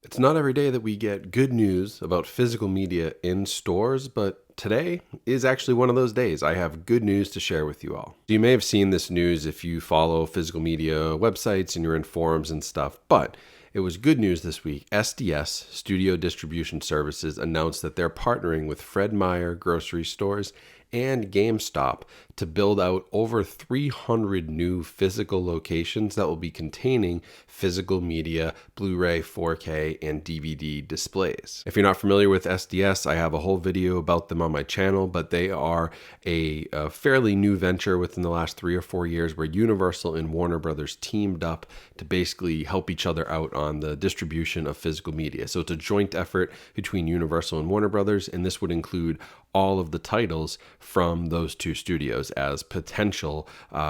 It's not every day that we get good news about physical media in stores, but today is actually one of those days. I have good news to share with you all. You may have seen this news if you follow physical media websites and you're in forums and stuff, but it was good news this week. SDS, Studio Distribution Services, announced that they're partnering with Fred Meyer grocery stores and GameStop to build out over 300 new physical locations that will be containing physical media, Blu-ray, 4K, and DVD displays. If you're not familiar with SDS, I have a whole video about them on my channel, but they are a fairly new venture within the last 3 or 4 years where Universal and Warner Brothers teamed up to basically help each other out on the distribution of physical media. So it's a joint effort between Universal and Warner Brothers, and this would include all of the titles from those two studios as potential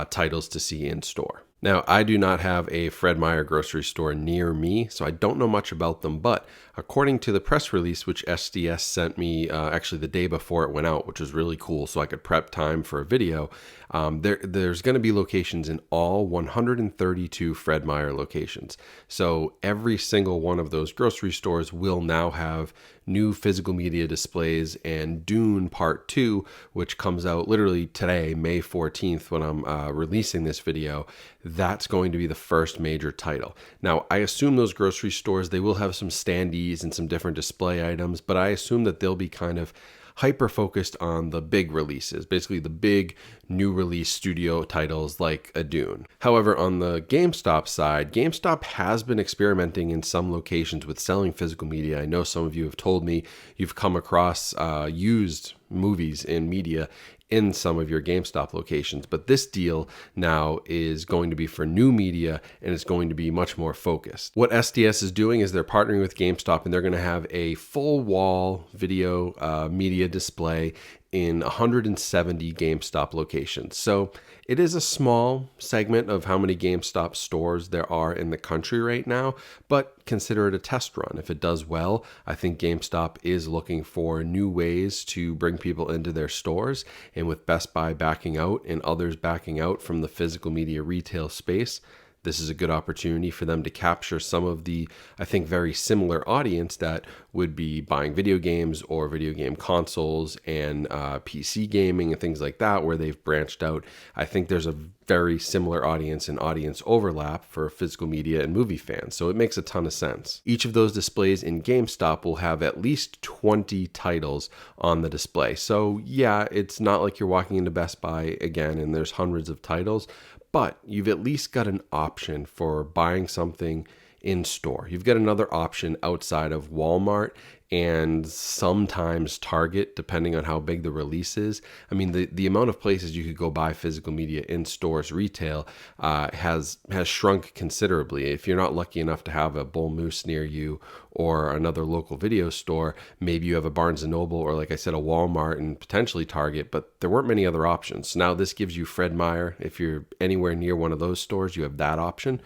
titles to see in store. Now, I do not have a Fred Meyer grocery store near me, so I don't know much about them, but according to the press release, which SDS sent me actually the day before it went out, which was really cool, so I could prep time for a video, there's going to be locations in all 132 Fred Meyer locations. So every single one of those grocery stores will now have new physical media displays, and Dune Part 2, which comes out literally today, May 14th, when I'm releasing this video, that's going to be the first major title. Now, I assume those grocery stores, they will have some standees and some different display items, but I assume that they'll be kind of hyper-focused on the big releases, basically the big new release studio titles like a Dune. However, on the GameStop side, GameStop has been experimenting in some locations with selling physical media. I know some of you have told me you've come across used movies in media in some of your GameStop locations, but this deal now is going to be for new media and it's going to be much more focused. What SDS is doing is they're partnering with GameStop and they're going to have a full wall video media display in 170 GameStop locations. So it is a small segment of how many GameStop stores there are in the country right now, but consider it a test run. If it does well, I think GameStop is looking for new ways to bring people into their stores. And with Best Buy backing out and others backing out from the physical media retail space, this is a good opportunity for them to capture some of the, I think, very similar audience that would be buying video games or video game consoles and PC gaming and things like that, where they've branched out. I think there's a very similar audience and audience overlap for physical media and movie fans, so it makes a ton of sense. Each of those displays in GameStop will have at least 20 titles on the display. So yeah, it's not like you're walking into Best Buy again and there's hundreds of titles, but you've at least got an option for buying something in store. You've got another option outside of Walmart and sometimes Target, depending on how big the release is. I mean, the amount of places you could go buy physical media in stores retail has shrunk considerably. If you're not lucky enough to have a Bull Moose near you or another local video store, maybe you have a Barnes & Noble or, like I said, a Walmart and potentially Target, but there weren't many other options. Now this gives you Fred Meyer. If you're anywhere near one of those stores, you have that option.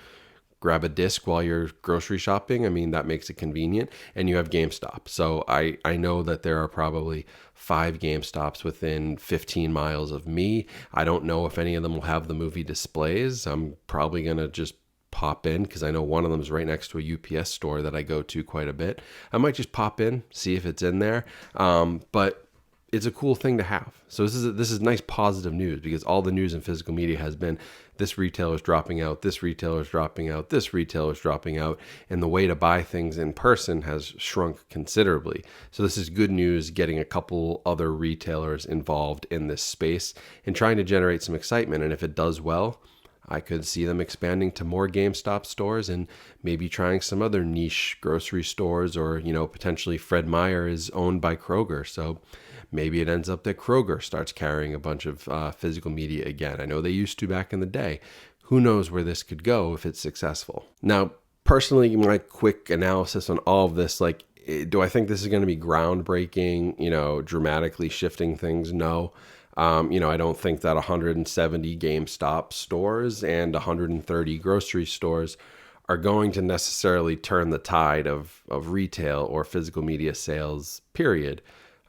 Grab a disc while you're grocery shopping. I mean, that makes it convenient. And you have GameStop. So I know that there are probably 5 GameStops within 15 miles of me. I don't know if any of them will have the movie displays. I'm probably going to just pop in because I know one of them is right next to a UPS store that I go to quite a bit. I might just pop in, see if it's in there. But it's a cool thing to have. So this is nice positive news, because all the news in physical media has been this retailer is dropping out, this retailer is dropping out, this retailer is dropping out, and the way to buy things in person has shrunk considerably. So this is good news, getting a couple other retailers involved in this space and trying to generate some excitement. And if it does well, I could see them expanding to more GameStop stores and maybe trying some other niche grocery stores, or, potentially Fred Meyer is owned by Kroger. So maybe it ends up that Kroger starts carrying a bunch of physical media again. I know they used to back in the day. Who knows where this could go if it's successful? Now, personally, my quick analysis on all of this, do I think this is going to be groundbreaking, dramatically shifting things? No. I don't think that 170 GameStop stores and 130 grocery stores are going to necessarily turn the tide of retail or physical media sales, period.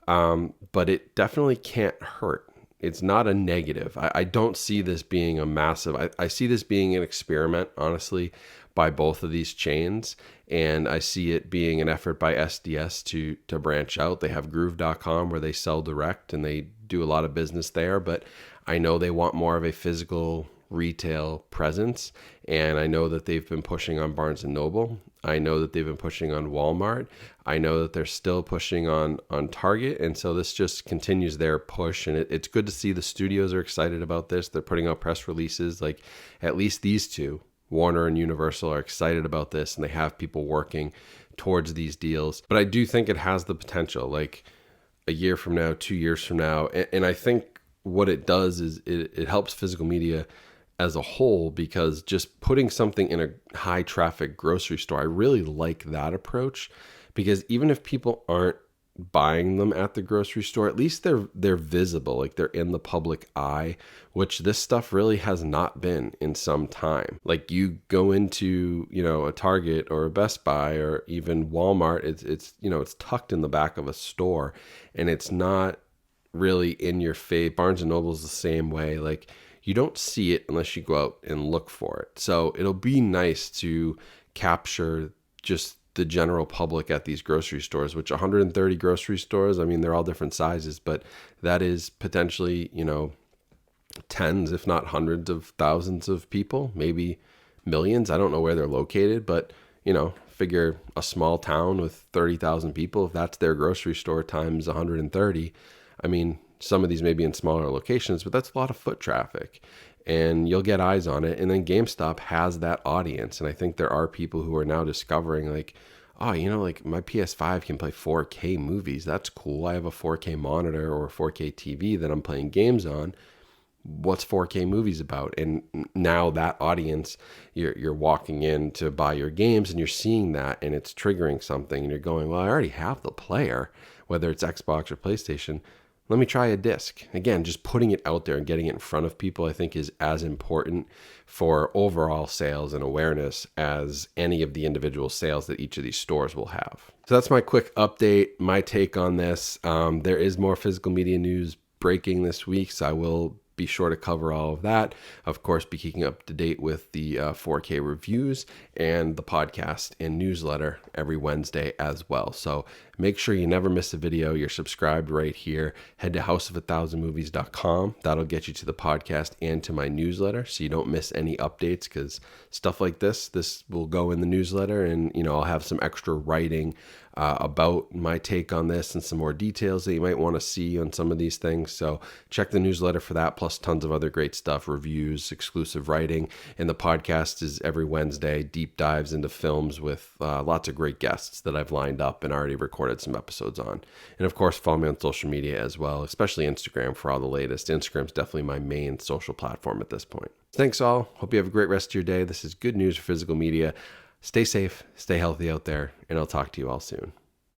But it definitely can't hurt. It's not a negative. I don't see this being a massive, I see this being an experiment, honestly, by both of these chains. And I see it being an effort by SDS to branch out. They have groove.com where they sell direct and they do a lot of business there, but I know they want more of a physical retail presence. And I know that they've been pushing on Barnes & Noble. I know that they've been pushing on Walmart. I know that they're still pushing on Target. And so this just continues their push. And it's good to see the studios are excited about this. They're putting out press releases. Like at least these two, Warner and Universal, are excited about this. And they have people working towards these deals. But I do think it has the potential, like a year from now, 2 years from now. And I think what it does is it helps physical media as a whole, because just putting something in a high traffic grocery store, I really like that approach, because even if people aren't buying them at the grocery store, at least they're visible, like they're in the public eye, which this stuff really has not been in some time. Like you go into, a Target or a Best Buy or even Walmart, it's tucked in the back of a store and it's not really in your face. Barnes and Noble is the same way. Like you don't see it unless you go out and look for it. So it'll be nice to capture just the general public at these grocery stores, which 130 grocery stores, I mean, they're all different sizes, but that is potentially, tens, if not hundreds of thousands of people, maybe millions. I don't know where they're located, but, figure a small town with 30,000 people, if that's their grocery store times 130, I mean, some of these may be in smaller locations, but that's a lot of foot traffic and you'll get eyes on it. And then GameStop has that audience. And I think there are people who are now discovering like, oh, like my PS5 can play 4K movies. That's cool. I have a 4K monitor or a 4K TV that I'm playing games on. What's 4K movies about? And now that audience, you're walking in to buy your games and you're seeing that and it's triggering something and you're going, well, I already have the player, whether it's Xbox or PlayStation. Let me try a disc. Again, just putting it out there and getting it in front of people, I think is as important for overall sales and awareness as any of the individual sales that each of these stores will have. So that's my quick update, my take on this. There is more physical media news breaking this week, so I will be sure to cover all of that. Of course, be keeping up to date with the 4K reviews and the podcast and newsletter every Wednesday as well. So make sure you never miss a video. You're subscribed right here. Head to houseof1000movies.com. That'll get you to the podcast and to my newsletter so you don't miss any updates, because stuff like this will go in the newsletter, and I'll have some extra writing about my take on this and some more details that you might want to see on some of these things. So check the newsletter for that, plus tons of other great stuff, reviews, exclusive writing. And the podcast is every Wednesday, deep dives into films with lots of great guests that I've lined up and already recorded some episodes on. And of course, follow me on social media as well, especially Instagram for all the latest. Instagram's definitely my main social platform at this point. Thanks all. Hope you have a great rest of your day. This is good news for physical media. Stay safe, stay healthy out there, and I'll talk to you all soon.